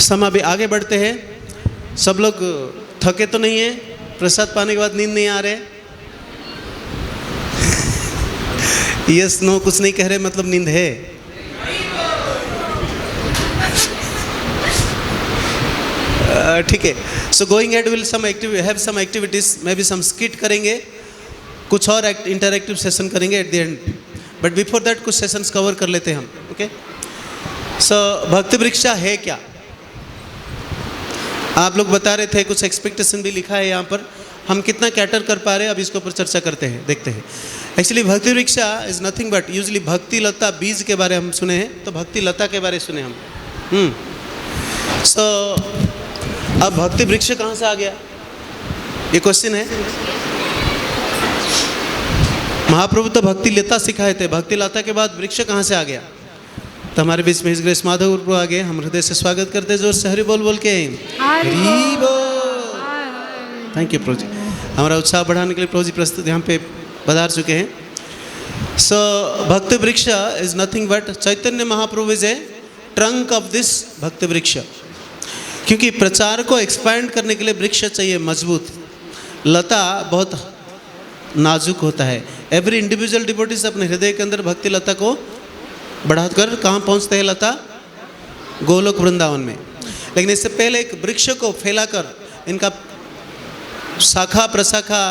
समय अभी आगे बढ़ते हैं। सब लोग थके तो नहीं है? प्रसाद पाने के बाद नींद नहीं आ रहे? यस नो कुछ नहीं कह रहे, मतलब नींद है। ठीक है। So going ahead will have some activities, may be some skit करेंगे, कुछ और इंटरैक्टिव सेशन करेंगे at the end. But before that कुछ सेशंस कवर कर लेते हैं हम। ओके। सो भक्ति वृक्षा है क्या? आप लोग बता रहे थे, कुछ एक्सपेक्टेशन भी लिखा है यहाँ पर। हम कितना कैटर कर पा रहे हैं, अब इसके ऊपर चर्चा करते हैं, देखते हैं। एक्चुअली भक्ति वृक्षा इज नथिंग बट, यूजली भक्ति लता बीज के बारे हम सुने हैं, तो भक्ति लता के बारे सुने हम। सो अब भक्ति वृक्ष कहाँ से आ गया, ये क्वेश्चन है। महाप्रभु तो भक्ति लता सिखाए थे, भक्ति लता के बाद वृक्ष कहाँ से आ गया? तो हमारे बीच में हिज ग्रेस माधव प्रभु आ गए। हम हृदय से स्वागत करते हैं, जोर से हरि बोल बोल के। हरि बोल। थैंक यू प्रभु जी, हमारा उत्साह बढ़ाने के लिए प्रभु जी प्रस्तुत यहाँ पे पधार चुके हैं। सो Bhakti Vriksha is nothing but, Chaitanya Mahaprabhu is a trunk of this Bhakti वृक्ष। क्योंकि प्रचार को एक्सपैंड करने के लिए वृक्ष चाहिए मजबूत, लता बहुत नाजुक होता है। एवरी इंडिविजुअल डिवोटीज अपने हृदय के अंदर भक्ति लता को बढ़ाकर कहाँ पहुँचते हैं? लता गोलोक वृंदावन में। लेकिन इससे पहले एक वृक्ष को फैलाकर, इनका शाखा प्रशाखा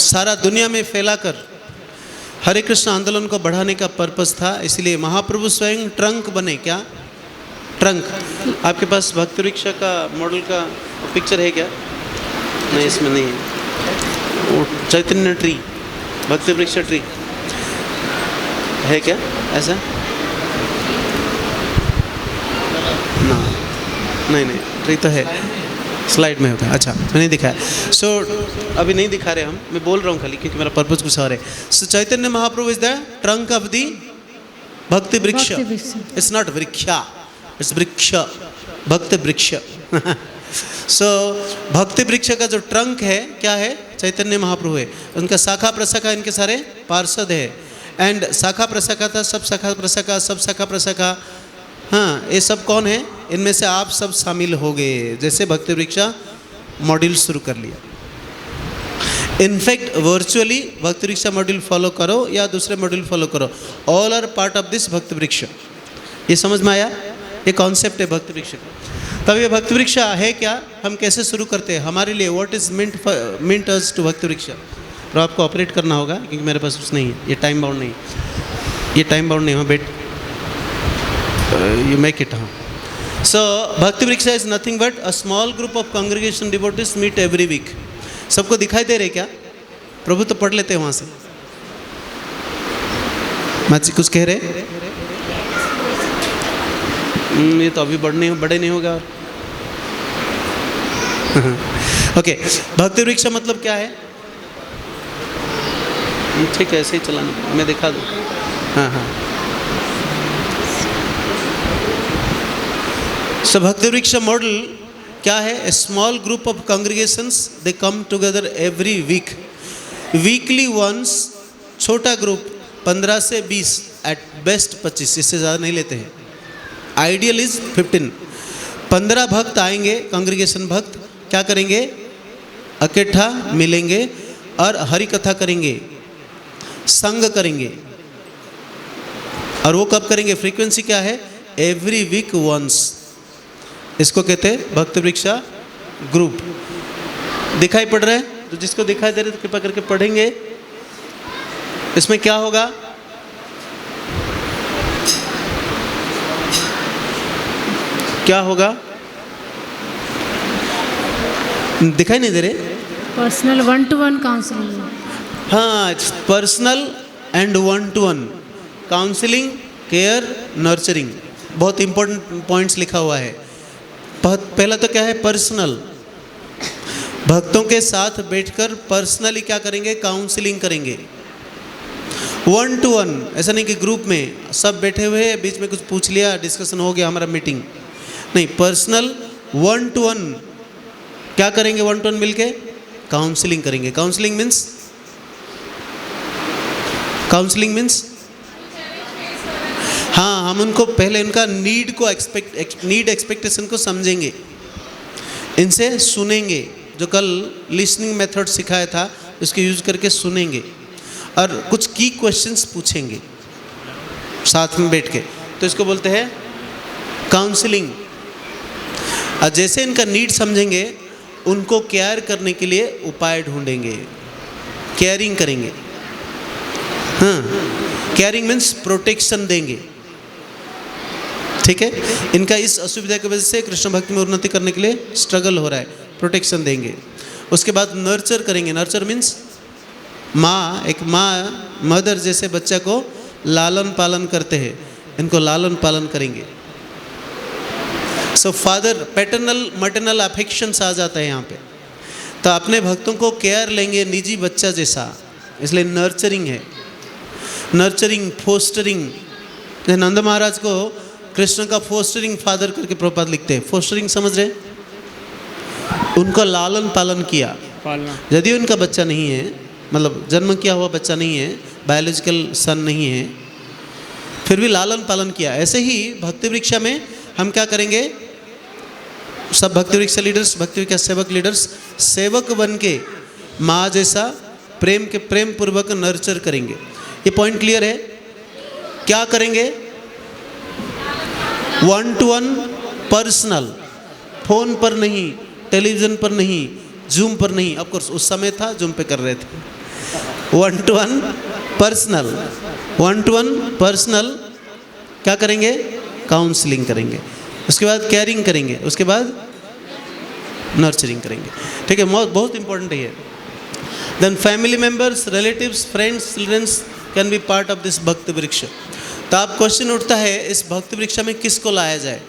सारा दुनिया में फैलाकर हरे कृष्ण आंदोलन को बढ़ाने का पर्पस था। इसलिए महाप्रभु स्वयं ट्रंक बने। क्या ट्रंक? आपके पास भक्ति वृक्ष का मॉडल का पिक्चर है क्या? नहीं, इसमें नहीं है। वो चैतन्य ट्री, भक्ति वृक्ष ट्री है क्या ऐसा? ना, नहीं, ट्री तो है, स्लाइड में होता है। अच्छा, मैं नहीं दिखाया। सो अभी नहीं दिखा रहे हम, मैं बोल रहा हूँ खाली, क्योंकि मेरा पर्पस कुछ और है। So Chaitanya Mahaprabhu is the trunk of the bhakti vriksha. It's not वृक्षा, इट्स वृक्ष, भक्ति वृक्ष। सो भक्ति वृक्ष का जो ट्रंक है क्या है? चैतन्य महाप्रभु है। उनका शाखा प्रशाखा इनके सारे पार्षद है। एंड शाखा प्रशाखा था, सब शाखा प्रशाखा, सब शाखा प्रशाखा, हाँ, ये सब कौन है? इनमें से आप सब शामिल हो गए। जैसे भक्ति वृक्षा मॉड्यूल शुरू कर लिया। इनफैक्ट वर्चुअली भक्ति वृक्षा मॉड्यूल फॉलो करो या दूसरे मॉड्यूल फॉलो करो, all are part of this Bhakti Vriksha. ये समझ में आया? ये कॉन्सेप्ट है भक्ति वृक्ष का। तब ये भक्ति वृक्ष है क्या? हम कैसे शुरू करते हैं? हमारे लिए what is meant us to Bhakti Vriksha, तो आपको ऑपरेट करना होगा, क्योंकि मेरे पास कुछ नहीं है। ये टाइम बाउंड नहीं, ये टाइम बाउंड नहीं हो बेट, यू मेक इट। हाँ। So Bhakti Vriksha is nothing but a small group of congregation devotees meet every week. सबको दिखाई दे रहे क्या? प्रभु तो पढ़ लेते हैं वहाँ से। माची कुछ कह रहे? ये तो अभी बड़े नहीं होगा। ओके, भक्ति वृक्ष मतलब क्या है? ठीक है, ऐसे ही चलाना, मैं दिखा दूँ। हाँ। सो भक्ति वृक्ष मॉडल क्या है? A small group of congregations, they come together every week, weekly once. छोटा ग्रुप 15 से 20, एट बेस्ट 25, इससे ज़्यादा नहीं लेते हैं। Ideal is 15। 15 भक्त आएंगे, कांग्रेगेशन भक्त क्या करेंगे? इकट्ठा मिलेंगे और हरि कथा करेंगे, संग करेंगे। और वो कब करेंगे? फ्रीक्वेंसी क्या है? Every week once. इसको कहते हैं भक्ति वृक्षा ग्रुप। दिखाई पड़ रहा है? तो जिसको दिखाई दे रहे तो कृपा करके पढ़ेंगे। इसमें क्या होगा? क्या होगा? दिखाई नहीं दे रहे? Personal 1-to-1 counselling. हाँ, personal and 1-to-1 counselling, care, nurturing. बहुत इंपॉर्टेंट पॉइंट्स लिखा हुआ है। पहला तो क्या है? पर्सनल। भक्तों के साथ बैठकर पर्सनली क्या करेंगे? काउंसलिंग करेंगे। 1-to-1, ऐसा नहीं कि ग्रुप में सब बैठे हुए हैं, बीच में कुछ पूछ लिया, डिस्कशन हो गया, हमारा मीटिंग नहीं। पर्सनल 1-to-1 क्या करेंगे? 1-to-1 मिलके काउंसलिंग करेंगे। काउंसलिंग मीन्स हाँ, हम उनको पहले उनका नीड को एक्सपेक्टेशन को समझेंगे, इनसे सुनेंगे, जो कल लिसनिंग मेथड सिखाया था उसको यूज करके सुनेंगे और कुछ की क्वेश्चंस पूछेंगे साथ में बैठ के, तो इसको बोलते हैं काउंसलिंग। और जैसे इनका नीड समझेंगे उनको केयर करने के लिए उपाय ढूंढेंगे, केयरिंग करेंगे। हाँ, केयरिंग मीन्स प्रोटेक्शन देंगे, ठीक है। इनका इस असुविधा की वजह से कृष्ण भक्ति में उन्नति करने के लिए स्ट्रगल हो रहा है, प्रोटेक्शन देंगे। उसके बाद नर्चर करेंगे। नर्चर मीन्स माँ, एक माँ मदर जैसे बच्चा को लालन पालन करते हैं, इनको लालन पालन करेंगे। So father, paternal maternal affections आ जाता है यहाँ पे, तो अपने भक्तों को केयर लेंगे निजी बच्चा जैसा, इसलिए नर्चरिंग है। Nurturing, fostering. नंद महाराज को कृष्ण का फोस्टरिंग फादर करके प्रभुपाद लिखते हैं। फोस्टरिंग समझ रहे? उनका लालन पालन किया, पालना। यदि उनका बच्चा नहीं है, मतलब जन्म किया हुआ बच्चा नहीं है, बायोलॉजिकल सन नहीं है, फिर भी लालन पालन किया। ऐसे ही भक्ति वृक्षा में हम क्या करेंगे, सब भक्ति वृक्षा लीडर्स, भक्ति वृक्षा सेवक लीडर्स सेवक बन के माँ जैसा प्रेम पूर्वक नर्चर करेंगे। ये पॉइंट क्लियर है? क्या करेंगे? 1-to-1 पर्सनल, फोन पर नहीं, टेलीविजन पर नहीं, जूम पर नहीं। ऑफ कोर्स उस समय था जूम पे कर रहे थे। 1-to-1 पर्सनल, 1-to-1 पर्सनल क्या करेंगे? काउंसलिंग करेंगे। उसके बाद केयरिंग करेंगे, उसके बाद नर्चरिंग करेंगे, ठीक है। बहुत इंपॉर्टेंट है ये। Then family members, relatives, friends, childrens can be part of this Bhakti Vriksha. तो आप क्वेश्चन उठता है, इस भक्ति वृक्षा में किसको लाया जाए?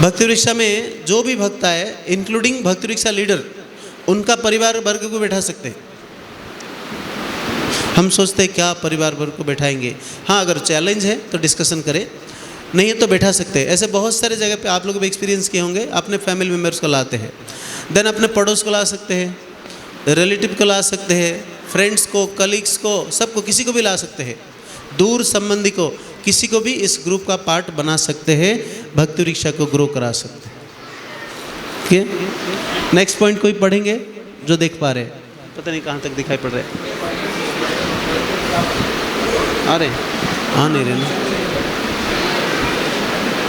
भक्ति वृक्षा में जो भी भक्त आए, इंक्लूडिंग भक्ति वृक्षा लीडर, उनका परिवार वर्ग को बैठा सकते हैं। हम सोचते हैं क्या परिवार वर्ग को बैठाएंगे? हाँ, अगर चैलेंज है तो डिस्कशन करें, नहीं है तो बैठा सकते हैं। ऐसे बहुत सारे जगह पे आप लोग भी एक्सपीरियंस किए होंगे, अपने फैमिली मेम्बर्स को लाते हैं, देन अपने पड़ोस को ला सकते हैं, रिलेटिव को ला सकते हैं, फ्रेंड्स को, कलीग्स को, सबको, किसी को भी ला सकते हैं, दूर संबंधी को, किसी को भी इस ग्रुप का पार्ट बना सकते हैं, भक्ति वृक्षा को ग्रो करा सकते हैं। ठीक है, नेक्स्ट पॉइंट कोई पढ़ेंगे जो देख पा रहे हैं? पता नहीं कहाँ तक दिखाई पड़ रहा है, आ रहे आ नहीं रहे ना।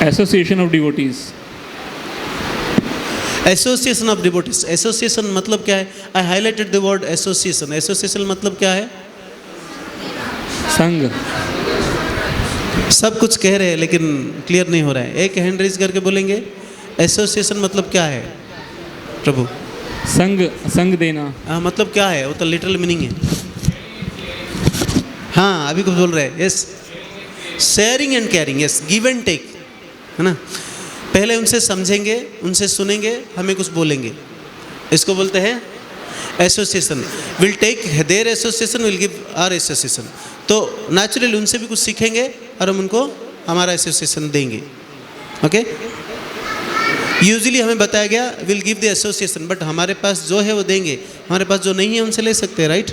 Association of devotees. Association of devotees, association मतलब क्या है? I highlighted the word association. Association मतलब क्या है? संघ। सब कुछ कह रहे हैं लेकिन क्लियर नहीं हो रहा है। एक हैंड रेज करके बोलेंगे एसोसिएशन मतलब क्या है प्रभु? संघ, संघ देना। हाँ, मतलब क्या है? वो तो लिटरल मीनिंग है। हाँ, अभी कुछ बोल रहे हैं। Yes, sharing and caring, yes, give and take, है ना। पहले उनसे समझेंगे, उनसे सुनेंगे, हमें कुछ बोलेंगे, इसको बोलते हैं association. Will take their association, will give our association. तो नेचुरली उनसे भी कुछ सीखेंगे और हम उनको हमारा एसोसिएशन देंगे। ओके, यूजुअली हमें बताया गया will give the association, but हमारे पास जो है वो देंगे, हमारे पास जो नहीं है उनसे ले सकते हैं, राइट?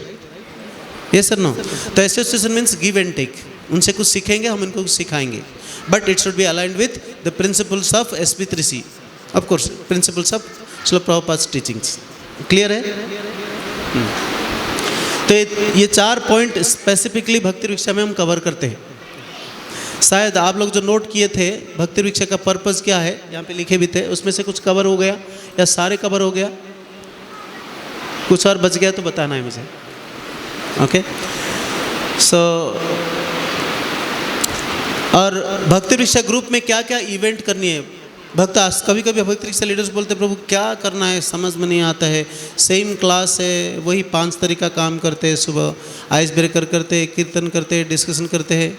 Yes sir, no? तो association means give and take. उनसे कुछ सीखेंगे, हम उनको कुछ सिखाएंगे, but it should be aligned with the principles of SP3C, of course principles of Srila Prabhupada teachings. Clear है? तो ये 4 पॉइंट स्पेसिफिकली भक्ति वृक्षा में हम कवर करते हैं। शायद आप लोग जो नोट किए थे भक्ति वृक्षा का पर्पस क्या है, यहाँ पे लिखे भी थे, उसमें से कुछ कवर हो गया या सारे कवर हो गया? कुछ और बच गया तो बताना है मुझे। ओके, सो और भक्ति वृक्षा ग्रुप में क्या क्या इवेंट करनी है? भक्त कभी कभी भक्ति वृक्षा लीडर्स बोलते प्रभु क्या करना है, समझ में नहीं आता है, सेम क्लास है, वही 5 तरीका काम करते हैं, सुबह आइस ब्रेकर करते हैं, कीर्तन करते हैं, डिस्कशन करते हैं।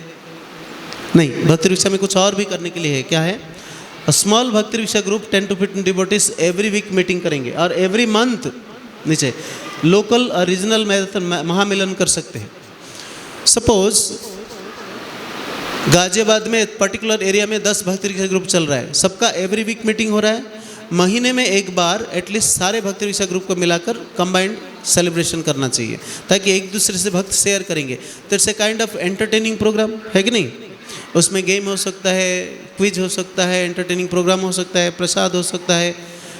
नहीं, भक्ति वृक्षा में कुछ और भी करने के लिए है। क्या है? Small Bhakti Vriksha group 10 to 15 devotees every week meeting करेंगे और एवरी मंथ नीचे लोकल और रीजनल महामिलन कर सकते हैं। सपोज गाजियाबाद में पर्टिकुलर एरिया में 10 भक्ति वृक्षा ग्रुप चल रहा है, सबका एवरी वीक मीटिंग हो रहा है, महीने में एक बार एटलीस्ट सारे भक्ति भिक्षा ग्रुप को मिलाकर कंबाइंड सेलिब्रेशन करना चाहिए, ताकि एक दूसरे से भक्त शेयर करेंगे। तो it's a kind of entertaining programme है कि नहीं। उसमें गेम हो सकता है, क्विज हो सकता है, एंटरटेनिंग प्रोग्राम हो सकता है, प्रसाद हो सकता है,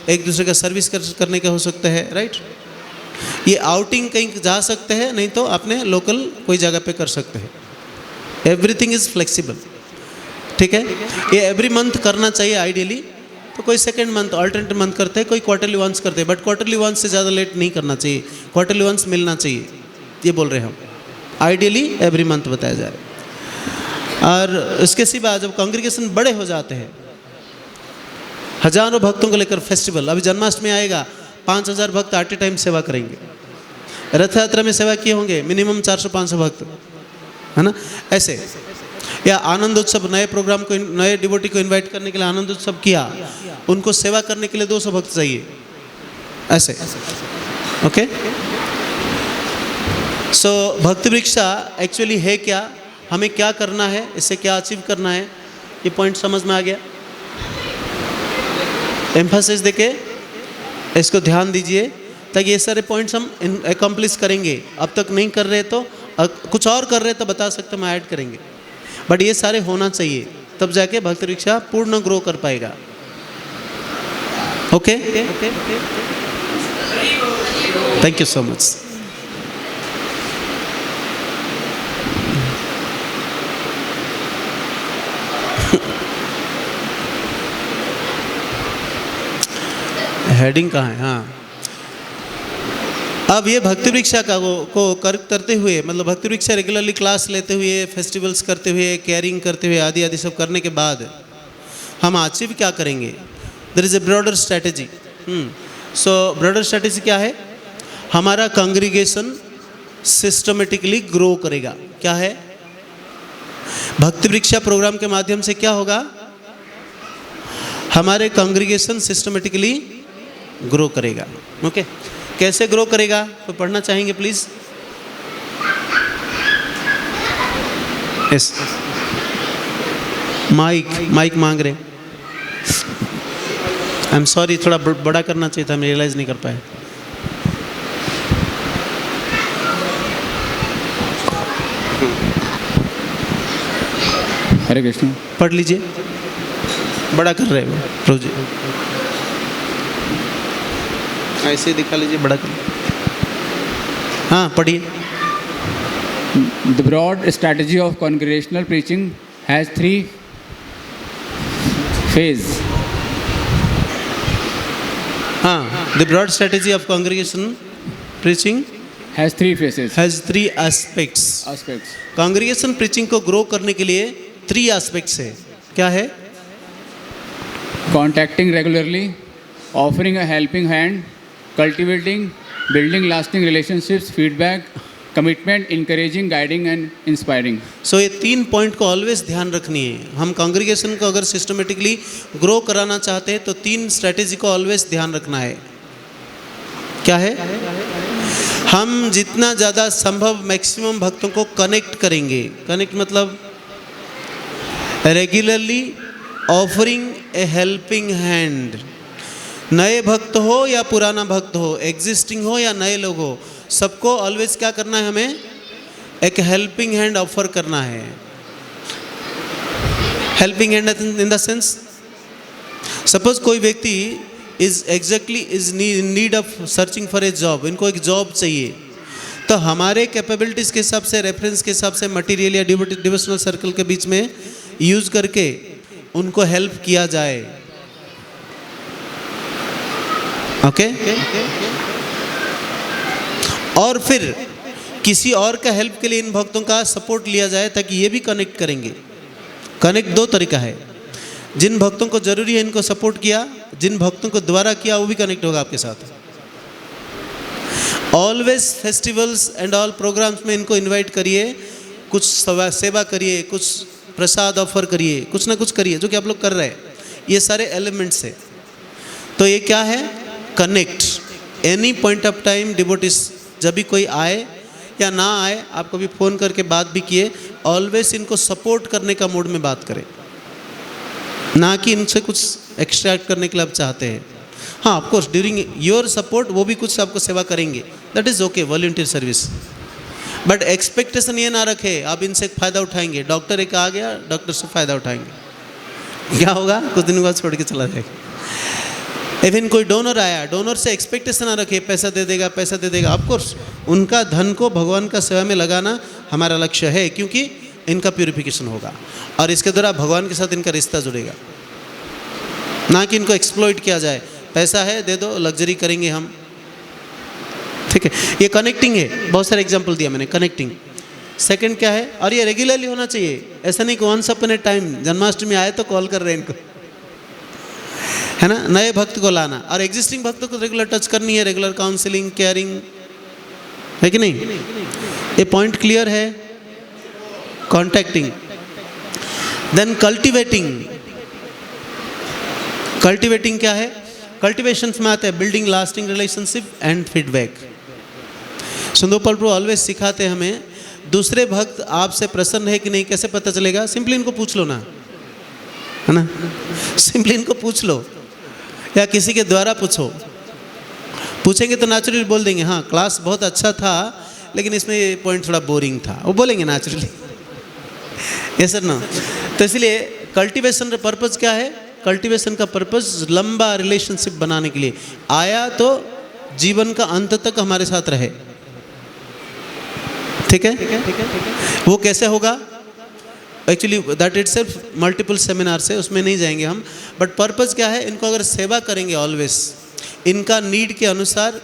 एक दूसरे का सर्विस करने का हो सकता है, राइट। ये आउटिंग कहीं जा सकते हैं, नहीं तो अपने लोकल कोई जगह पे कर सकते हैं। एवरीथिंग इज़ फ्लेक्सिबल, ठीक है। ये एवरी मंथ करना चाहिए आइडियली। तो कोई सेकेंड मंथ अल्टरनेट मंथ करते हैं, कोई क्वार्टरली वंस करते हैं, बट क्वार्टरली वंस से ज़्यादा लेट नहीं करना चाहिए, क्वार्टरली वंस मिलना चाहिए, ये बोल रहे हैं हम। आइडियली एवरी मंथ बताया जा रहा है। और इसके सिवा जब कांग्रीगेशन बड़े हो जाते हैं, हजारों भक्तों को लेकर फेस्टिवल, अभी जन्माष्टमी आएगा, 5000 भक्त एट ए टाइम सेवा करेंगे। रथ यात्रा में सेवा किए होंगे मिनिमम 400-500 भक्त, है ना। ऐसे या आनंद उत्सव, नए प्रोग्राम को, नए डिवोटी को इनवाइट करने के लिए आनंद उत्सव किया, उनको सेवा करने के लिए 200 भक्त चाहिए, ऐसे। ओके, सो भक्ति भिक्षा एक्चुअली है क्या, हमें क्या करना है, इससे क्या अचीव करना है, ये पॉइंट समझ में आ गया। एम्फासिस देके इसको ध्यान दीजिए, ताकि ये सारे पॉइंट्स हम एकम्प्लिश करेंगे। अब तक नहीं कर रहे तो कुछ और कर रहे तो बता सकते, हम ऐड करेंगे, बट ये सारे होना चाहिए, तब जाके भक्ति भिक्षा पूर्ण ग्रो कर पाएगा। Okay, thank you so much. Heading कहाँ है? हाँ, अब ये भक्ति भिक्षा का को करते हुए, मतलब भक्ति भिक्षा रेगुलरली क्लास लेते हुए, फेस्टिवल्स करते हुए, केयरिंग करते हुए, आदि आदि सब करने के बाद हम अचीव क्या करेंगे? There is a broader strategy. So broader strategy क्या है? हमारा कांग्रीगेशन सिस्टमेटिकली ग्रो करेगा। क्या है? भक्ति भिक्षा प्रोग्राम के माध्यम से क्या होगा? हमारे कांग्रीगेशन सिस्टमेटिकली ग्रो करेगा। ओके, कैसे ग्रो करेगा? तो पढ़ना चाहेंगे प्लीज? यस, माइक मांग रहे। आई एम सॉरी, थोड़ा बड़ा करना चाहिए था, मैं रियलाइज नहीं कर पाया। हरे कृष्ण, पढ़ लीजिए, बड़ा कर रहे हो रोजी, ऐसे दिखा लीजिए, बड़ा कर। हाँ, पढ़िए। The broad strategy of congregational preaching has 3 phases. हाँ, the broad strategy of congregation preaching has 3 phases. has 3 aspects. Congregation preaching को ग्रो करने के लिए 3 एस्पेक्ट्स है। क्या है? Contacting regularly, offering a helping hand, cultivating, building lasting relationships, feedback, commitment, encouraging, guiding and inspiring. सो ये 3 point को always ध्यान रखनी है। हम कांग्रीगेशन को अगर सिस्टमेटिकली ग्रो कराना चाहते हैं तो 3 स्ट्रैटेजी को ऑलवेज ध्यान रखना है। क्या है? हम जितना ज़्यादा संभव मैक्सिमम भक्तों को कनेक्ट करेंगे। कनेक्ट मतलब रेगुलरली ऑफरिंग ए हेल्पिंग हैंड। नए भक्त हो या पुराना भक्त हो, एग्जिस्टिंग हो या नए लोग हो, सबको ऑलवेज क्या करना है? हमें एक हेल्पिंग हैंड ऑफर करना है। Helping hand in the sense, suppose कोई व्यक्ति is in need of searching for a job, इनको एक जॉब चाहिए, तो हमारे कैपेबिलिटीज़ के हिसाब से, रेफरेंस के हिसाब से, मटेरियल या डिवोशनल सर्कल के बीच में यूज करके उनको हेल्प किया जाए। ओके, और फिर किसी और का हेल्प के लिए इन भक्तों का सपोर्ट लिया जाए, ताकि ये भी कनेक्ट करेंगे। कनेक्ट 2 तरीका है। जिन भक्तों को जरूरी है इनको सपोर्ट किया, जिन भक्तों को द्वारा किया वो भी कनेक्ट होगा आपके साथ। Always festivals and all programmes में इनको इनवाइट करिए, कुछ सेवा करिए, कुछ प्रसाद ऑफर करिए, कुछ ना कुछ करिए, जो कि आप लोग कर रहे हैं। ये सारे एलिमेंट्स है। तो ये क्या है? Connect. Any point of time devotees जब भी कोई आए या ना आए, आप कभी फ़ोन करके बात भी किए, ऑलवेज इनको सपोर्ट करने का मूड में बात करें, ना कि इनसे कुछ एक्सट्रैक्ट करने के लिए आप चाहते हैं। हाँ of course during your support वो भी कुछ आपको सेवा करेंगे, that is okay, volunteer service. But expectation ये ना रखे आप इनसे फ़ायदा उठाएंगे, डॉक्टर एक आ गया डॉक्टर से फ़ायदा उठाएंगे, क्या होगा कुछ दिन बाद छोड़ के चला जाएगा। इवन कोई डोनर आया, डोनर से एक्सपेक्टेशन ना रखे पैसा दे देगा पैसा दे देगा। ऑफ कोर्स उनका धन को भगवान का सेवा में लगाना हमारा लक्ष्य है, क्योंकि इनका प्यूरिफिकेशन होगा और इसके द्वारा भगवान के साथ इनका रिश्ता जुड़ेगा, ना कि इनको एक्सप्लॉइट किया जाए। पैसा है दे दो, लग्जरी करेंगे हम, ठीक है। ये कनेक्टिंग है, बहुत सारे एग्जांपल दिया मैंने, कनेक्टिंग। सेकंड क्या है, और ये रेगुलरली होना चाहिए, ऐसा नहीं कि once upon a time Janmashtami आए तो कॉल कर रहे हैं इनको, है ना। नए भक्त को लाना और एग्जिस्टिंग भक्तों को रेगुलर टच करनी है, रेगुलर काउंसलिंग केयरिंग, है कि नहीं। ये पॉइंट क्लियर है। Contacting, then cultivating. कल्टिवेटिंग क्या है, कल्टिवेशन में आता है building lasting relationship and feedback. Sundopal Prabhu always सिखाते हैं हमें, दूसरे भक्त आपसे प्रसन्न है कि नहीं कैसे पता चलेगा, सिंपली इनको पूछ लो ना, है ना, सिंपली इनको पूछ लो या किसी के द्वारा पूछो। पूछेंगे तो नेचुरली बोल देंगे हाँ क्लास बहुत अच्छा था लेकिन इसमें ये पॉइंट थोड़ा बोरिंग था, वो बोलेंगे नेचुरली, यस सर ना। तो इसलिए कल्टीवेशन का पर्पज़ क्या है, कल्टीवेशन का पर्पज़ लंबा रिलेशनशिप बनाने के लिए आया तो जीवन का अंत तक हमारे साथ रहे, ठीक है। वो कैसे होगा, actually that itself multiple seminar से, उसमें नहीं जाएंगे हम, बट पर्पज़ क्या है, इनको अगर सेवा करेंगे ऑलवेज, इनका नीड के अनुसार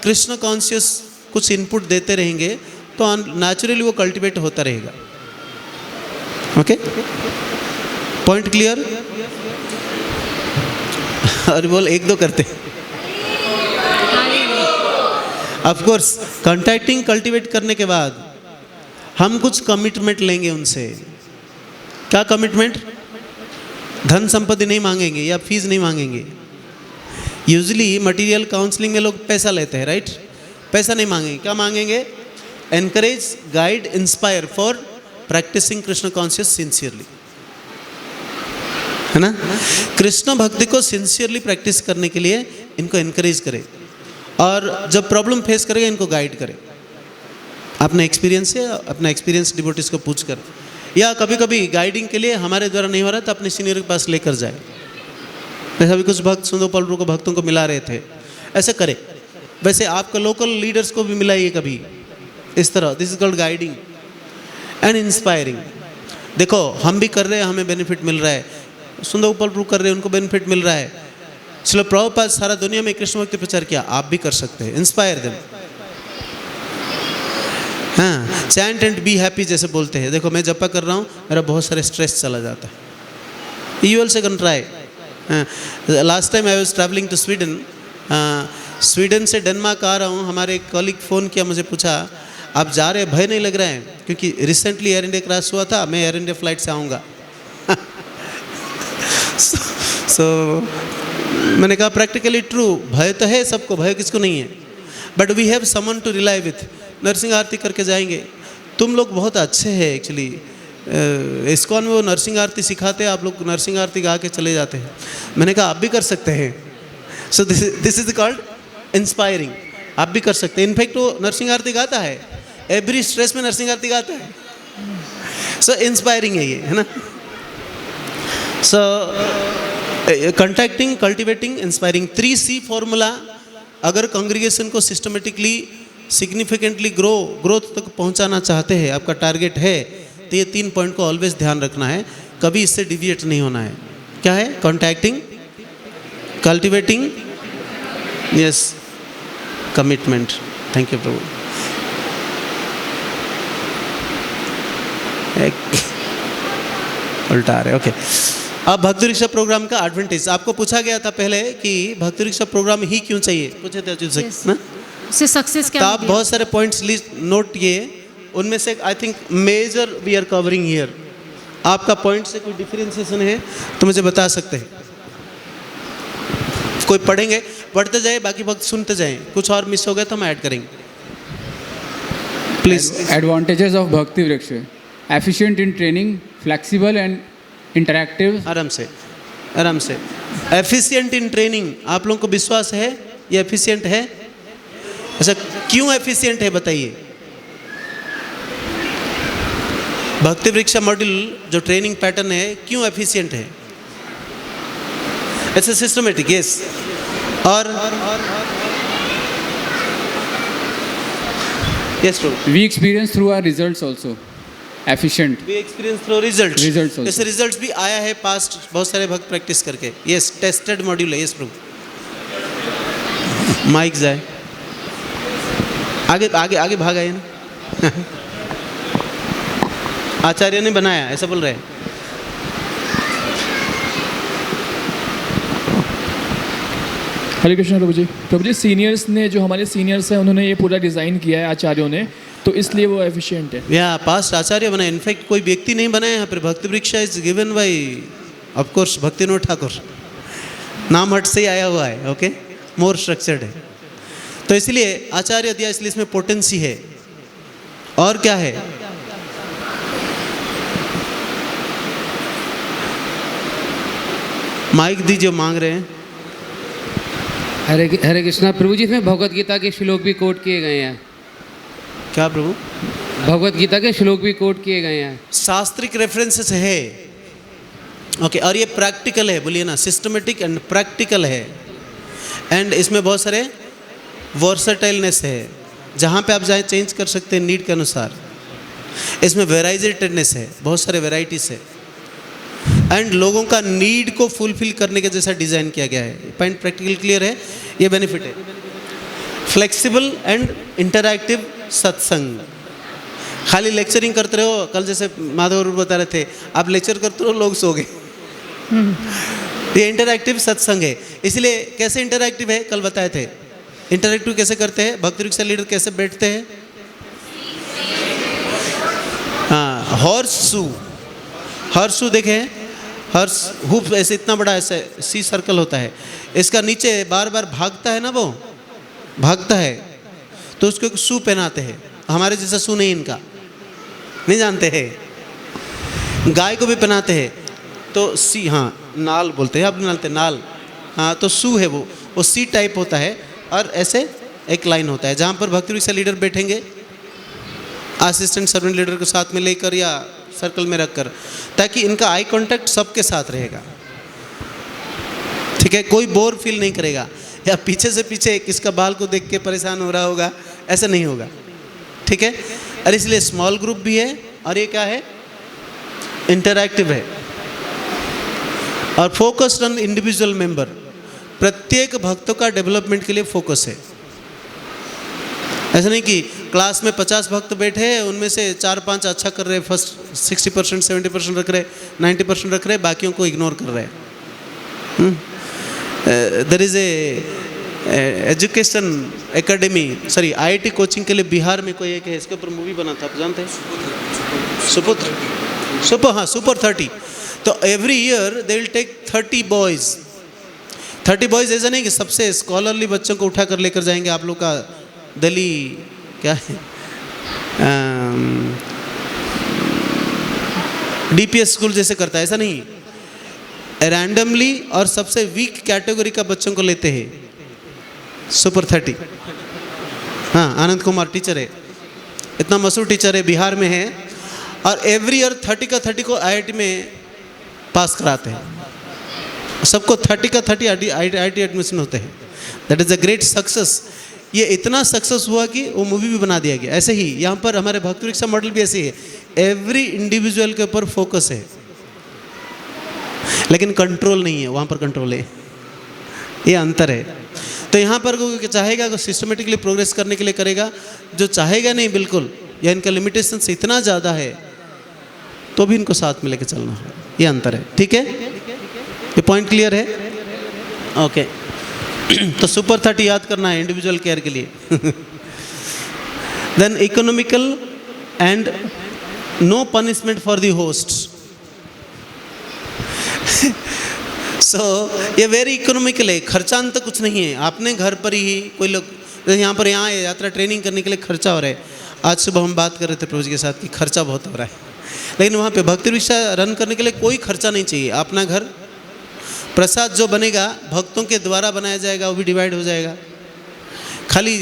कृष्ण कॉन्शियस कुछ इनपुट देते रहेंगे तो नेचुरली वो कल्टीवेट होता रहेगा। Okay, point clear. और बोल एक दो करते, ऑफ कोर्स कॉन्टैक्टिंग कल्टीवेट करने के बाद हम कुछ कमिटमेंट लेंगे उनसे। क्या कमिटमेंट, धन संपत्ति नहीं मांगेंगे या फीस नहीं मांगेंगे। यूजुअली मटेरियल काउंसलिंग में लोग पैसा लेते हैं, राइट, पैसा नहीं मांगेंगे, क्या मांगेंगे, encourage guide inspire for practising Krishna conscious sincerely, है ना। कृष्ण भक्ति को सिंसियरली प्रैक्टिस करने के लिए इनको एनकरेज करें और जब प्रॉब्लम फेस करेगा इनको गाइड करें अपने एक्सपीरियंस से, अपना एक्सपीरियंस डिवोटीज को पूछ कर, या कभी कभी गाइडिंग के लिए हमारे द्वारा नहीं हो रहा तो अपने सीनियर के पास लेकर जाए। जैसा भी कुछ भक्त सुंदोपाल प्रभु को भक्तों को मिला रहे थे, ऐसे करें। वैसे आपके लोकल लीडर्स को भी मिलाइए कभी इस तरह, this is called guiding and inspiring. देखो हम भी कर रहे हैं, हमें बेनिफिट मिल रहा है, सुंदोपाल प्रभु कर रहे हैं, उनको बेनिफिट मिल रहा है। चलो प्रभुपाद सारा दुनिया में कृष्ण भक्ति प्रचार किया, आप भी कर सकते हैं, इंस्पायर देम। हाँ, चैंट एंड बी हैप्पी जैसे बोलते हैं। देखो मैं जपा कर रहा हूँ, मेरा बहुत सारे स्ट्रेस चला जाता है। You also can try. Last time I was travelling to Sweden, Sweden से डेनमार्क आ रहा हूँ, हमारे एक कॉलीग फ़ोन किया, मुझे पूछा आप जा रहे, भय नहीं लग रहा है, क्योंकि रिसेंटली एयर इंडिया क्रैश हुआ था, मैं एयर इंडिया फ्लाइट से आऊँगा। सो मैंने कहा प्रैक्टिकली ट्रू, भय तो है सबको, भय किसको नहीं है, but we have someone to rely with. Narasimha आरती करके जाएंगे। तुम लोग बहुत अच्छे हैं एक्चुअली, इस्कॉन में वो नरसिंह आरती सिखाते हैं, आप लोग नरसिंह आरती गा के चले जाते हैं। मैंने कहा आप भी कर सकते हैं। So this is called inspiring, आप भी कर सकते हैं। इनफैक्ट वो नरसिंह आरती गाता है, एवरी स्ट्रेस में नरसिंह आरती गाता है। सो इंस्पायरिंग है ये, है ना। So contacting, cultivating, inspiring, 3C formula. अगर कांग्रेगेशन को सिस्टमेटिकली सिग्निफिकेंटली ग्रोथ तक पहुंचाना चाहते हैं, आपका टारगेट है, तो ये 3 पॉइंट को ऑलवेज ध्यान रखना है, कभी इससे डिविएट नहीं होना है। क्या है, contacting, cultivating, yes, commitment. Thank you Prabhu. उल्टा आ रहे, ओके। अब भक्ति रिक्शा प्रोग्राम का एडवांटेज आपको पूछा गया था पहले कि भक्ति रिक्शा प्रोग्राम ही क्यों चाहिए, पूछे थे अच्युत से ना, से सक्सेस क्या। तो आप बहुत सारे पॉइंट्स नोट किए, उनमें से I think major we are covering here. आपका पॉइंट से कोई डिफरेंशिएशन है तो मुझे बता सकते हैं। कोई पढ़ेंगे, पढ़ते जाए, बाकी वक्त सुनते जाएं, कुछ और मिस हो गया तो हम ऐड करेंगे, प्लीज। एडवांटेजेस ऑफ भक्ति वृक्ष: efficient in training, flexible and interactive, आराम से, आराम से। एफिशिएंट इन ट्रेनिंग, आप लोगों को विश्वास है ये एफिशिएंट है? अच्छा, क्यों एफिशिएंट है बताइए? भक्ति वृक्षा मॉड्यूल जो ट्रेनिंग पैटर्न है क्यों एफिशिएंट है? It's systematic, yes. और yes bro, We experience through our results also. Efficient. We experience through result. Results also. ऐसे रिजल्ट्स भी आया है पास्ट बहुत सारे भक्त प्रैक्टिस करके। यस, टेस्टेड मॉड्यूल है। यस ब्रो, माइक जाए आगे आगे आगे भाग आए ना। आचार्य ने बनाया ऐसा बोल रहे हैं। हरे कृष्ण प्रभु जी सीनियर्स ने, जो हमारे सीनियर्स हैं, उन्होंने ये पूरा डिज़ाइन किया है आचार्यों ने, तो इसलिए वो एफिशिएंट है। या पास्ट आचार्य बना, इनफैक्ट कोई व्यक्ति नहीं बनाया यहाँ पर। भक्ति वृक्षा is given by of course Bhaktivinod Thakur, नाम हट से ही आया हुआ है। ओके, मोर स्ट्रक्चर्ड है, तो इसलिए आचार्य दिया, इसलिए इसमें पोटेंसी है। और क्या है? माइक दीजिए, मांग रहे हैं। हरे कृष्णा प्रभु जी, इसमें भगवत गीता के श्लोक भी कोट किए गए हैं। क्या प्रभु? भगवत गीता के श्लोक भी कोट किए गए हैं। शास्त्रिक रेफरेंसेस है। ओके, और ये प्रैक्टिकल है, बोलिए ना, सिस्टमेटिक एंड प्रैक्टिकल है। एंड इसमें बहुत सारे वर्सटाइलनेस है, जहाँ पे आप जाए चेंज कर सकते हैं नीड के अनुसार। इसमें वेराइजेटेडनेस है, बहुत सारे वेराइटीज है, एंड लोगों का नीड को फुलफिल करने के जैसा डिज़ाइन किया गया है। पॉइंट प्रैक्टिकल क्लियर है, ये बेनिफिट है। फ्लेक्सिबल एंड इंटरैक्टिव सत्संग। खाली लेक्चरिंग करते रहो, कल जैसे माधव बता रहे थे, आप लेक्चर करते रहो, लोग सो गए। ये इंटरैक्टिव सत्संग है। इसलिए कैसे इंटरैक्टिव है, कल बताए थे। इंटरैक्टिव कैसे करते हैं, भक्ति वृक्षा लीडर कैसे बैठते हैं? हाँ, हॉर्सू देखें, हर्स हुप ऐसे इतना बड़ा ऐसे सी सर्कल होता है, इसका नीचे बार बार भागता है ना, वो भागता है, तो उसको एक शू पहनाते हैं। हमारे जैसा शू नहीं, इनका नहीं जानते हैं। गाय को भी पहनाते हैं, तो सी, हाँ नाल बोलते हैं, आप जानते नाल, हाँ, तो शू है वो सी टाइप होता है, और ऐसे एक लाइन होता है जहाँ पर भक्ति वृक्षा लीडर बैठेंगे, असिस्टेंट सर्वेंट लीडर को साथ में लेकर या सर्कल में रखकर, ताकि इनका आई कांटेक्ट सबके साथ रहेगा। ठीक है, कोई बोर फील नहीं करेगा, या पीछे से पीछे किसका बाल को देख के परेशान हो रहा होगा, ऐसा नहीं होगा। ठीक है, और इसलिए स्मॉल ग्रुप भी है, और ये क्या है, इंटरैक्टिव है, और फोकस्ड ऑन इंडिविजुअल मेंबर। प्रत्येक भक्तों का डेवलपमेंट के लिए फोकस है। ऐसा नहीं कि क्लास में 50 भक्त बैठे हैं, उनमें से 4-5 अच्छा कर रहे, फर्स्ट 60% 70% रख रहे, 90% रख रहे, बाकियों को इग्नोर कर रहे हैं। There is a education academy, sorry IIT coaching के लिए बिहार में कोई एक है, इसके ऊपर मूवी बना था, आप जानते हैं? सुपर 30। तो every year they will take 30 boys. 30 boys ऐसा नहीं कि सबसे स्कॉलरली बच्चों को उठा कर लेकर जाएंगे। आप लोग का दिल्ली क्या है, DPS स्कूल जैसे करता है, ऐसा नहीं, रैंडमली और सबसे वीक कैटेगरी का बच्चों को लेते हैं। सुपर 30। हाँ, आनंद कुमार टीचर है, इतना मशहूर टीचर है, बिहार में है, और एवरी ईयर 30 का 30 को IIT में पास कराते हैं। सबको 30 का 30 IIT एडमिशन होते हैं। That is a great success. ये इतना सक्सेस हुआ कि वो मूवी भी बना दिया गया। ऐसे ही यहाँ पर हमारे भक्ति वृक्षा मॉडल भी ऐसे ही है, एवरी इंडिविजुअल के ऊपर फोकस है, लेकिन कंट्रोल नहीं है, वहाँ पर कंट्रोल है। ये अंतर है। तो यहाँ पर कोई चाहेगा तो सिस्टमेटिकली प्रोग्रेस करने के लिए करेगा, जो चाहेगा नहीं बिल्कुल, या इनका लिमिटेशन से इतना ज़्यादा है, तो भी इनको साथ में लेके चलना है। ये अंतर है। ठीक है, ये पॉइंट क्लियर है? ओके। तो सुपर 30 याद करना है इंडिविजुअल केयर के लिए। Then economical and no punishment for the host. So ये वेरी इकोनॉमिकल है, खर्चा तो कुछ नहीं है। आपने घर पर ही कोई लोग यहाँ पर यहाँ यात्रा ट्रेनिंग करने के लिए खर्चा हो रहा है। आज सुबह हम बात कर रहे थे प्रभु जी के साथ कि खर्चा बहुत हो रहा है, लेकिन वहाँ पे भक्ति वृक्षा रन करने के लिए कोई खर्चा नहीं चाहिए। अपना घर प्रसाद जो बनेगा भक्तों के द्वारा बनाया जाएगा, वो भी डिवाइड हो जाएगा। खाली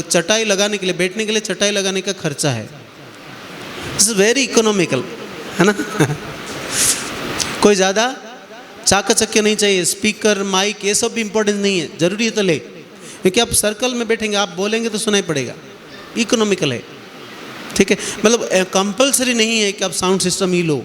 चटाई लगाने के लिए, बैठने के लिए चटाई लगाने का खर्चा है। इट्स वेरी इकोनॉमिकल, है ना। कोई ज़्यादा चाकचक्य नहीं चाहिए, स्पीकर माइक ये सब भी इम्पोर्टेंट नहीं है, ज़रूरी है तो ले, क्योंकि आप सर्कल में बैठेंगे, आप बोलेंगे तो सुनाई पड़ेगा। इकोनॉमिकल है, ठीक है। मतलब कंपलसरी नहीं है कि आप साउंड सिस्टम ही लो,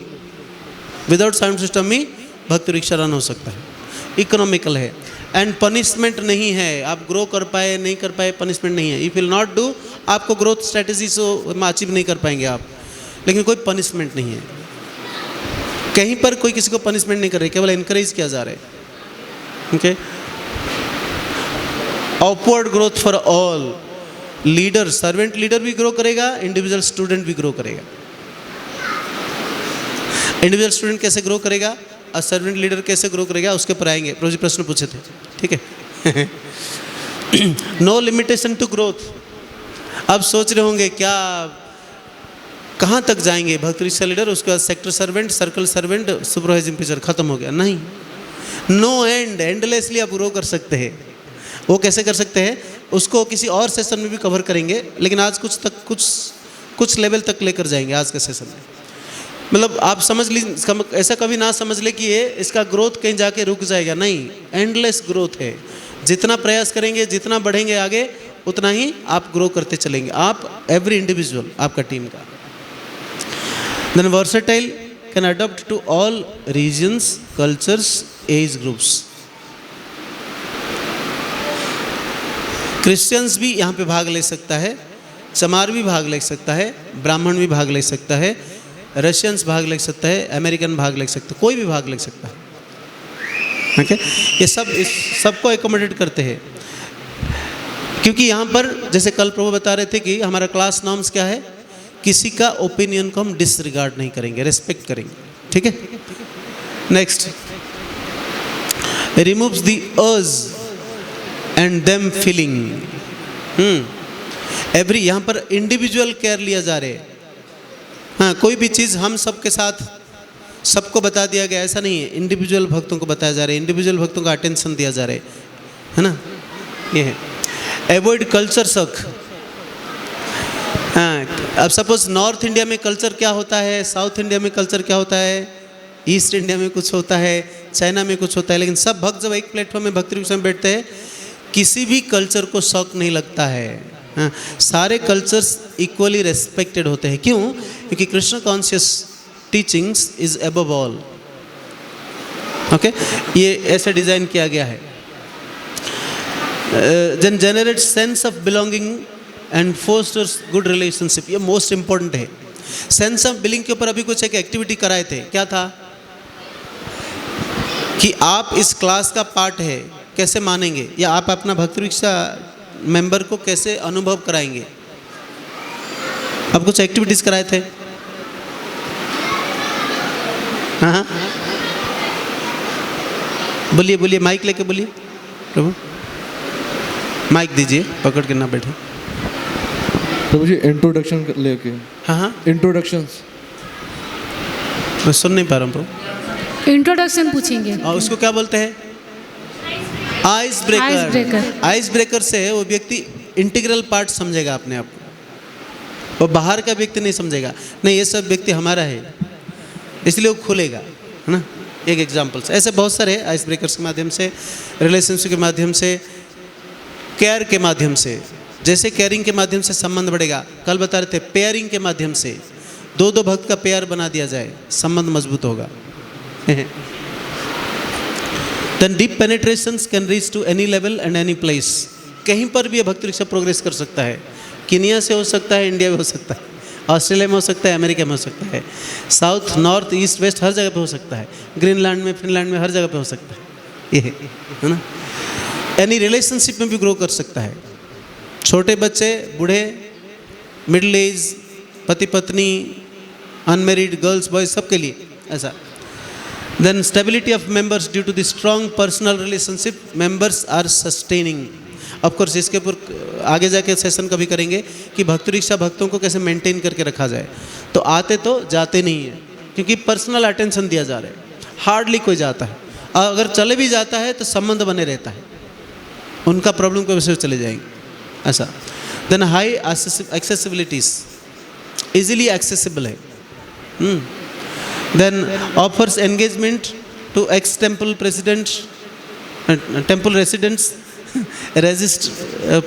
विदाउट साउंड सिस्टम ही भक्ति रिक्शा रन हो सकता है। इकोनॉमिकल है एंड पनिशमेंट नहीं है। आप ग्रो कर पाए नहीं कर पाए, पनिशमेंट नहीं है। इफ विल नॉट डू, आपको ग्रोथ स्ट्रेटेजी से अचीव नहीं कर पाएंगे आप, लेकिन कोई पनिशमेंट नहीं है। कहीं पर कोई किसी को पनिशमेंट नहीं कर रहे, केवल इनकरेज किया जा रहा है। Okay, upward growth for all. Leader, servant leader भी ग्रो करेगा, इंडिविजुअल स्टूडेंट भी ग्रो करेगा। इंडिविजुअल स्टूडेंट कैसे ग्रो करेगा और सर्वेंट लीडर कैसे ग्रो करेगा, उसके ऊपर आएंगे। प्रभु जी प्रश्न पूछे थे, ठीक है। No limitation to growth. अब सोच रहे होंगे क्या, कहाँ तक जाएंगे भक्ति रिक्शा लीडर, उसके बाद sector servant, circle servant, supervising teacher, खत्म हो गया? नहीं, नो एंड, एंडलेसली आप ग्रो कर सकते हैं। वो कैसे कर सकते हैं, उसको किसी और सेशन में भी कवर करेंगे, लेकिन आज कुछ लेवल तक लेकर जाएंगे आज के सेशन में। मतलब आप समझ लीजिए, ऐसा कभी ना समझ ले कि ये इसका ग्रोथ कहीं जाके रुक जाएगा, नहीं, एंडलेस ग्रोथ है। जितना प्रयास करेंगे, जितना बढ़ेंगे आगे, उतना ही आप ग्रो करते चलेंगे, आप एवरी इंडिविजुअल, आपका टीम का। Then versatile, can adopt to all regions, cultures, age groups. Christians भी यहाँ पे भाग ले सकता है, चमार भी भाग ले सकता है, ब्राह्मण भी भाग ले सकता है, रशियंस भाग ले सकता है, अमेरिकन भाग ले सकता है, कोई भी भाग ले सकता है। ओके, ये सब इस सबको एकोमोडेट करते हैं, क्योंकि यहाँ पर जैसे कल प्रभु बता रहे थे कि हमारा क्लास नॉर्म्स क्या है, किसी का ओपिनियन को हम डिसरिगार्ड नहीं करेंगे, रेस्पेक्ट करेंगे, ठीक है। Next, removes the urge and them feeling. Every, यहाँ पर इंडिविजुअल केयर लिया जा रहा है। हाँ, कोई भी चीज़ हम सबके साथ सबको बता दिया गया, ऐसा नहीं है। इंडिविजुअल भक्तों को बताया जा रहा है, इंडिविजुअल भक्तों को अटेंशन दिया जा रहा है ना, ये है। एवॉइड कल्चर शक। हाँ, अब सपोज नॉर्थ इंडिया में कल्चर क्या होता है, साउथ इंडिया में कल्चर क्या होता है, ईस्ट इंडिया में कुछ होता है, चाइना में कुछ होता है, लेकिन सब भक्त जब एक प्लेटफॉर्म में भक्ति रिक्शा में बैठते हैं, किसी भी कल्चर को शौक नहीं लगता है। हाँ, सारे कल्चर्स इक्वली रेस्पेक्टेड होते हैं। क्यों? क्योंकि Krishna conscious teachings is above all. Okay, ये ऐसे डिज़ाइन किया गया है। Then generate sense of belonging and fosters good relationship. ये मोस्ट इंपॉर्टेंट है। सेंस ऑफ बिलोंगिंग के ऊपर अभी कुछ एक एक्टिविटी कराए थे। क्या था कि आप इस क्लास का पार्ट है, कैसे मानेंगे, या आप अपना भक्ति रिक्शा मेंबर को कैसे अनुभव कराएंगे। अब कुछ एक्टिविटीज कराए थे। हाँ, बोलिए बोलिए, माइक लेके बोलिए प्रभु, माइक दीजिए, पकड़ के ना बैठे। प्रभु जी इंट्रोडक्शन लेके। हाँ, इंट्रोडक्शंस मैं सुन नहीं पा रहा हूँ प्रभु। इंट्रोडक्शन पूछेंगे। और उसको क्या बोलते हैं? Ice breaker. आइस ब्रेकर से वो व्यक्ति इंटीग्रल पार्ट समझेगा अपने आप को, वो बाहर का व्यक्ति नहीं समझेगा। नहीं, ये सब व्यक्ति हमारा है, इसलिए वो खुलेगा, है ना। एक एग्जाम्पल्स ऐसे बहुत सारे आइस ब्रेकर्स के माध्यम से, रिलेशनशिप के माध्यम से, केयर के माध्यम से। जैसे केयरिंग के माध्यम से संबंध बढ़ेगा, कल बता रहे थे पेयरिंग के माध्यम से, दो भक्त का पेयर बना दिया जाए, संबंध मजबूत होगा। Then deep penetrations can reach to any level and any place. कहीं पर भी ये भक्ति रिक्शा प्रोग्रेस कर सकता है। कीनिया से हो सकता है, इंडिया में हो सकता है, ऑस्ट्रेलिया में हो सकता है, अमेरिका में हो सकता है, साउथ नॉर्थ ईस्ट वेस्ट हर जगह पे हो सकता है, ग्रीनलैंड में, फिनलैंड में, हर जगह पे हो सकता है। ये है ना। एनी रिलेशनशिप में भी ग्रो कर सकता है। छोटे बच्चे, बूढ़े, मिडिल एज, पति पत्नी, अनमेरिड गर्ल्स बॉयज, सबके लिए ऐसा। Then stability of members due to the strong personal relationship, members are sustaining. Of course इसके ऊपर आगे जाके सेशन कभी करेंगे कि भक्ति रिक्शा भक्तों को कैसे मेंटेन करके रखा जाए। तो आते तो जाते नहीं है, क्योंकि पर्सनल अटेंशन दिया जा रहा है, हार्डली कोई जाता है। अगर चले भी जाता है तो संबंध बने रहता है, उनका प्रॉब्लम की वजह से चले जाएंगे ऐसा। Then high accessibilities, easily accessible है। Then offers engagement to ex temple president, temple residents, resist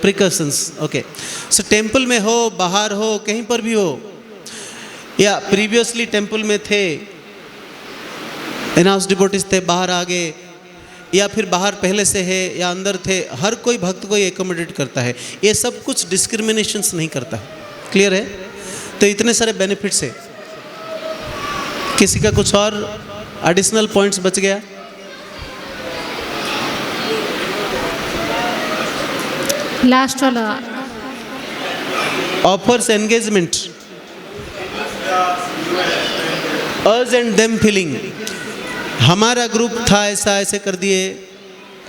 precautions. Okay, so temple में हो, बाहर हो, कहीं पर भी हो, या प्रीवियसली टेम्पल में थे, इनहाउस डिवोटीज थे, बाहर आ गए, या फिर बाहर पहले से है या अंदर थे, हर कोई भक्त को एकोमोडेट करता है। ये सब कुछ डिस्क्रिमिनेशंस नहीं करता है। क्लियर है? तो इतने सारे बेनिफिट्स है। किसी का कुछ और एडिशनल पॉइंट्स बच गया? लास्ट वाला offers engagement, us and them feeling. हमारा ग्रुप था, ऐसा ऐसे कर दिए,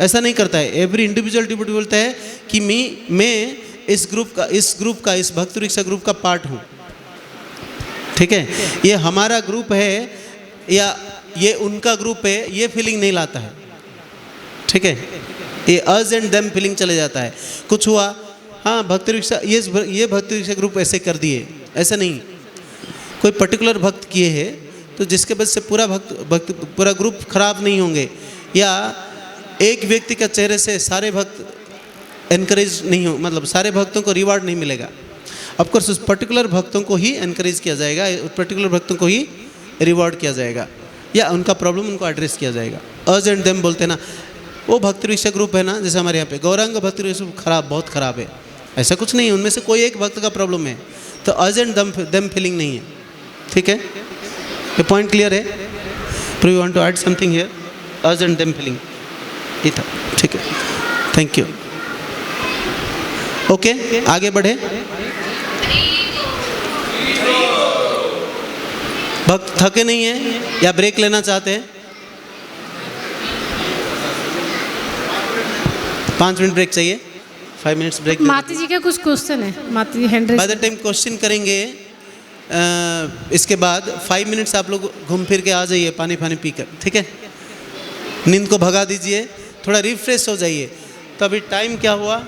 ऐसा नहीं करता है। एवरी इंडिविजुअल डिवोटी बोलता है कि मैं इस ग्रुप का इस भक्त रिक्शा ग्रुप का पार्ट हूँ। ठीक है, ये हमारा ग्रुप है या ये उनका ग्रुप है, ये फीलिंग नहीं लाता है। ठीक है, ये अस एंड देम फीलिंग चले जाता है। कुछ हुआ, हाँ भक्त रिक्शा, ये भक्त रिक्शा ग्रुप ऐसे कर दिए, ऐसा नहीं। कोई पर्टिकुलर भक्त किए हैं तो जिसके वजह से पूरा ग्रुप खराब नहीं होंगे, या एक व्यक्ति का चेहरे से सारे भक्त एनकरेज नहीं हो, मतलब सारे भक्तों को रिवार्ड नहीं मिलेगा। ऑफकोर्स उस पर्टिकुलर भक्तों को ही एनकरेज किया जाएगा, उस पर्टिकुलर भक्तों को ही रिवार्ड किया जाएगा, या उनका प्रॉब्लम उनको एड्रेस किया जाएगा। अस एंड देम बोलते हैं ना, वो भक्त रिक्शा ग्रुप है ना, जैसे हमारे यहाँ पे गौरांग भक्त रिक्शा खराब, बहुत खराब है, ऐसा कुछ नहीं है। उनमें से कोई एक भक्त का प्रॉब्लम है, तो अस एंड देम फीलिंग नहीं है। ठीक है, ये पॉइंट क्लियर है? प्रो you want to add something here? Us and them feeling ये था। ठीक है, थैंक यू। ओके, आगे बढ़े। भक्त थके नहीं है या ब्रेक लेना चाहते हैं? 5 मिनट ब्रेक चाहिए, 5 मिनट्स ब्रेक। माता जी का कुछ क्वेश्चन है, माता जी hand by the time question करेंगे, इसके बाद 5 मिनट्स आप लोग घूम फिर के आ जाइए पानी पीकर। ठीक है, नींद को भगा दीजिए, थोड़ा रिफ्रेश हो जाइए। तो अभी टाइम क्या हुआ?